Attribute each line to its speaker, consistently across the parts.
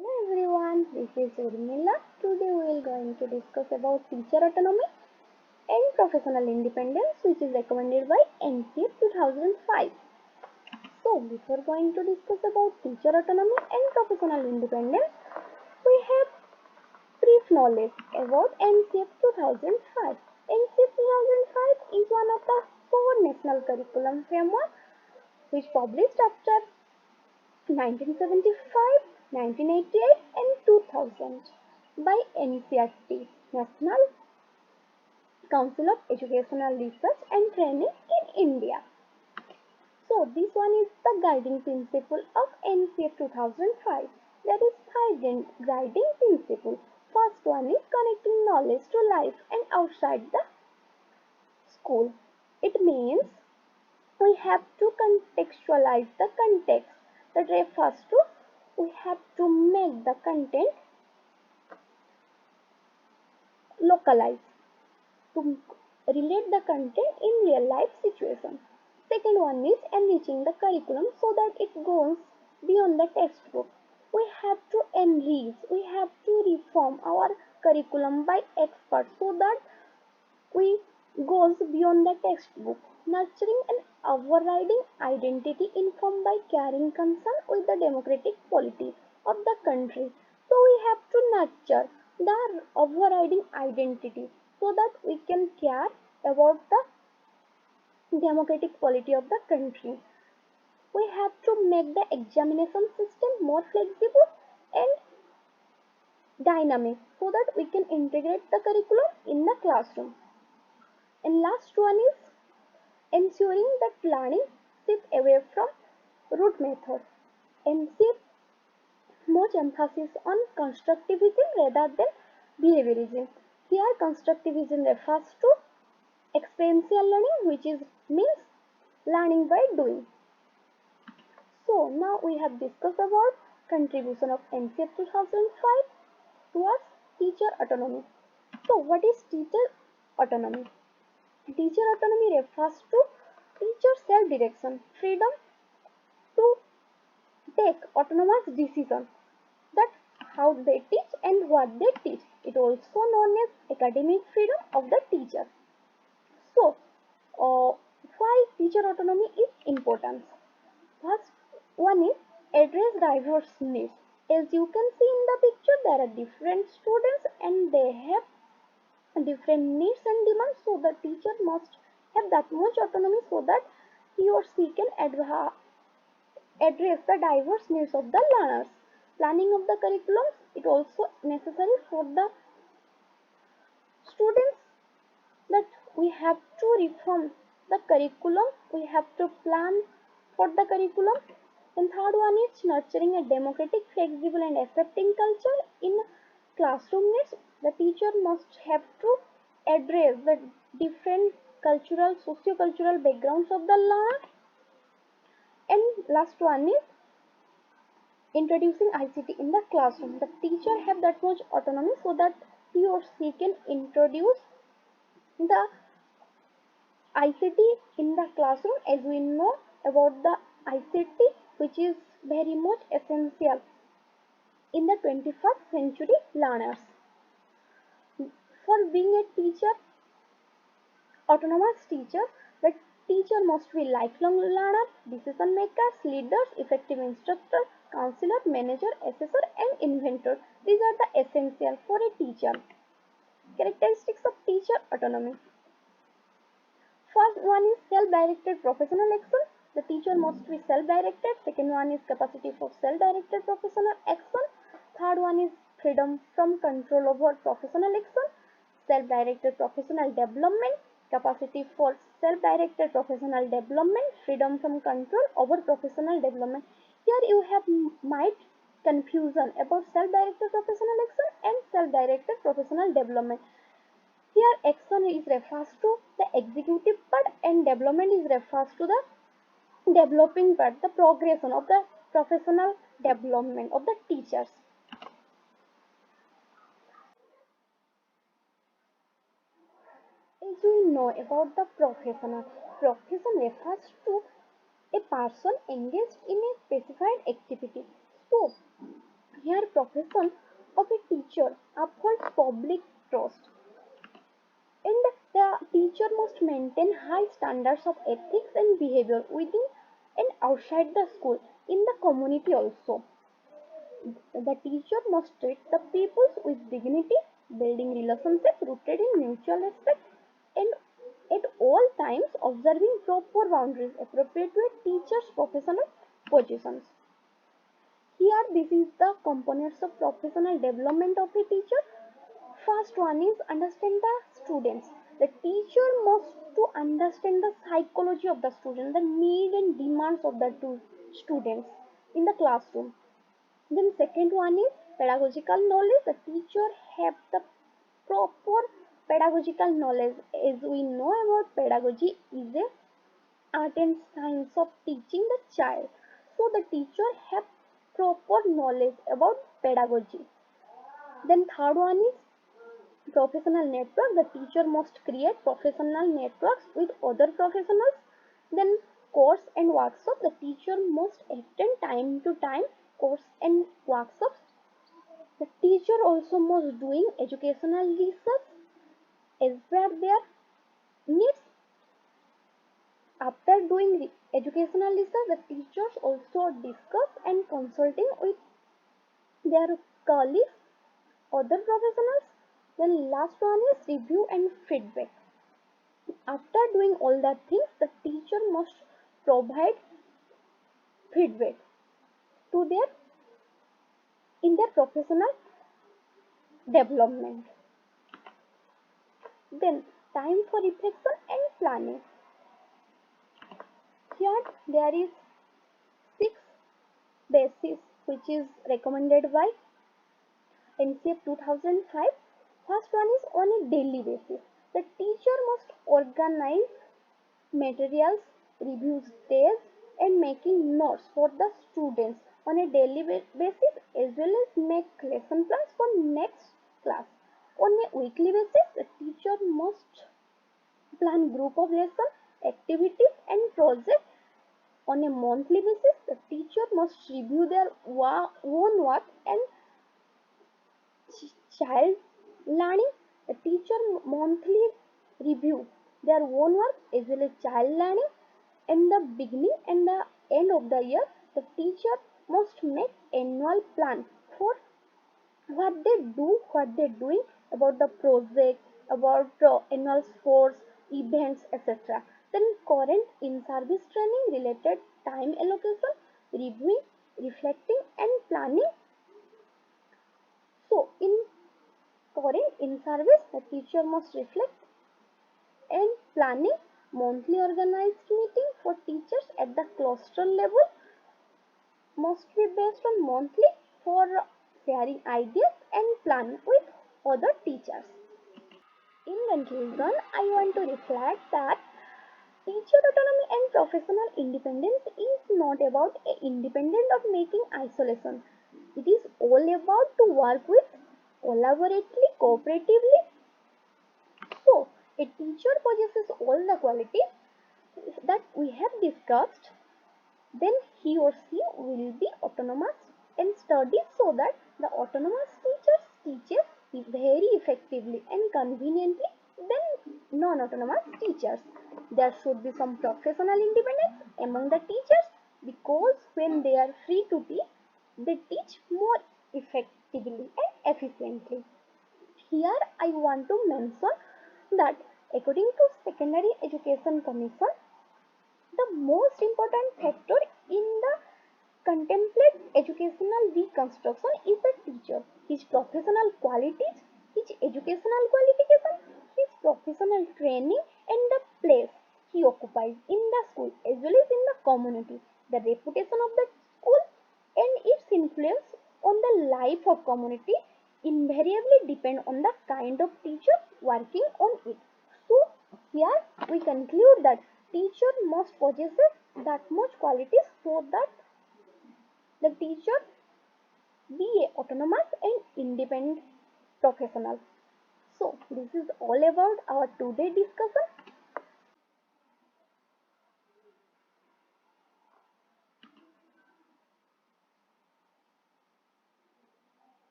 Speaker 1: Hello everyone, this is Urmila. Today we are going to discuss about teacher autonomy and professional independence which is recommended by NCF 2005. So before going to discuss about teacher autonomy and professional independence, we have brief knowledge about NCF 2005. NCF 2005 is one of the four national curriculum framework which published after 1975, 1988 and 2000 by NCERT, National Council of Educational Research and Training in India. So this one is the guiding principle of NCF 2005. There is five guiding principles. First one is connecting knowledge to life and outside the school. It means we have to contextualize the context. That refers to we have to make the content localized to relate the content in real life situation. Second one is enriching the curriculum so that it goes beyond the textbook. We have to enrich, we have to reform our curriculum by experts so that we goes beyond the textbook, nurturing an overriding identity informed by caring concern with the democratic polity of the country. So we have to nurture the overriding identity so that we can care about the democratic polity of the country. We have to make the examination system more flexible and dynamic so that we can integrate the curriculum in the classroom. And last one is ensuring that learning shifts away from rote method and shift much emphasis on constructivism rather than behaviorism. Here constructivism refers to experiential learning which is means learning by doing. So now we have discussed about contribution of NCF 2005 towards teacher autonomy. So what is teacher autonomy? Teacher autonomy refers to teacher self-direction, freedom to take autonomous decisions that how they teach and what they teach. It also known as academic freedom of the teacher. So, why teacher autonomy is important? First one is address diverse needs. As you can see in the picture, there are different students and they have different needs and demands. So the teacher must have that much autonomy so that he or she can address the diverse needs of the learners. Planning of the curriculum is also necessary for the students that we have to reform the curriculum, we have to plan for the curriculum. And third one is nurturing a democratic, flexible and accepting culture in classroom needs. The teacher must have to address the different cultural, socio-cultural backgrounds of the learner. And last one is introducing ICT in the classroom. The teacher have that much autonomy so that he or she can introduce the ICT in the classroom. As we know about the ICT which is very much essential in the 21st century learners. For being a teacher, autonomous teacher, the teacher must be lifelong learner, decision makers, leaders, effective instructor, counselor, manager, assessor and inventor. These are the essential for a teacher. Characteristics of teacher autonomy. First one is self-directed professional action. The teacher must be self-directed. Second one is capacity for self-directed professional action. Third one is freedom from control over professional action. Self-directed professional development. Capacity for self-directed professional development. Freedom from control over professional development. Here you have might confusion about self-directed professional action and self-directed professional development. Here action is refers to the executive part and development is refers to the developing part, the progression of the professional development of the teachers. As we know about the profession refers to a person engaged in a specified activity. So Here, profession of a teacher upholds public trust, and the teacher must maintain high standards of ethics and behavior within and outside the school, in the community also. The teacher must treat the pupils with dignity, building relationships rooted in mutual respect, and at all times observing proper boundaries appropriate to a teacher's professional positions. Here, this is the components of professional development of a teacher. First one is understand the students. The teacher must to understand the psychology of the student, the need and demands of the two students in the classroom. Then second one is pedagogical knowledge. The teacher have the proper pedagogical knowledge. As we know about pedagogy is a art and science of teaching the child. So the teacher have proper knowledge about pedagogy. Then third one is professional network. The teacher must create professional networks with other professionals. Then course and workshop. The teacher must attend time to time course and workshops. The teacher also must doing educational research as per their needs. After doing educational research, the teachers also discuss and consulting with their colleagues, other professionals. Then last one is review and feedback. After doing all that things, the teacher must provide feedback to their in their professional development. Then time for reflection and planning. Here there is six basis which is recommended by NCF 2005. First one is on a daily basis. The teacher must organize materials, reviews tests, and making notes for the students on a daily basis, as well as make lesson plans for next class. On a weekly basis, the teacher must plan group of lesson, activities, and projects. On a monthly basis, the teacher must review their own work and child learning. The teacher monthly review their own work as well as child learning. In the beginning and the end of the year, the teacher must make annual plan for what they're doing about the project, about annual sports, events, etc. Then current in-service training related time allocation, reviewing, reflecting, and planning. So, in current in-service, the teacher must reflect and planning monthly organized meeting for teachers at the cluster level must be based on monthly for sharing ideas and plan with other teachers. In conclusion, I want to reflect that teacher autonomy and professional independence is not about independent of making isolation. It is all about to work with collaboratively, cooperatively. So, a teacher possesses all the qualities that we have discussed, then he or she will be autonomous and studies so that the autonomous teachers teaches very effectively and conveniently than non-autonomous teachers. There should be some professional independence among the teachers because when they are free to teach, they teach more effectively and efficiently. Here I want to mention that according to Secondary Education Commission, the most important factor in the contemplate educational reconstruction is the teacher, his professional qualities, his educational qualification, his professional training, and the place he occupies in the school as well as in the community, the reputation of the school, and its influence on the life of community invariably depend on the kind of teacher working on it. So here we conclude that teacher must possess that much qualities so that the teacher be a autonomous and independent professional. So this is all about our today discussion.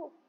Speaker 1: of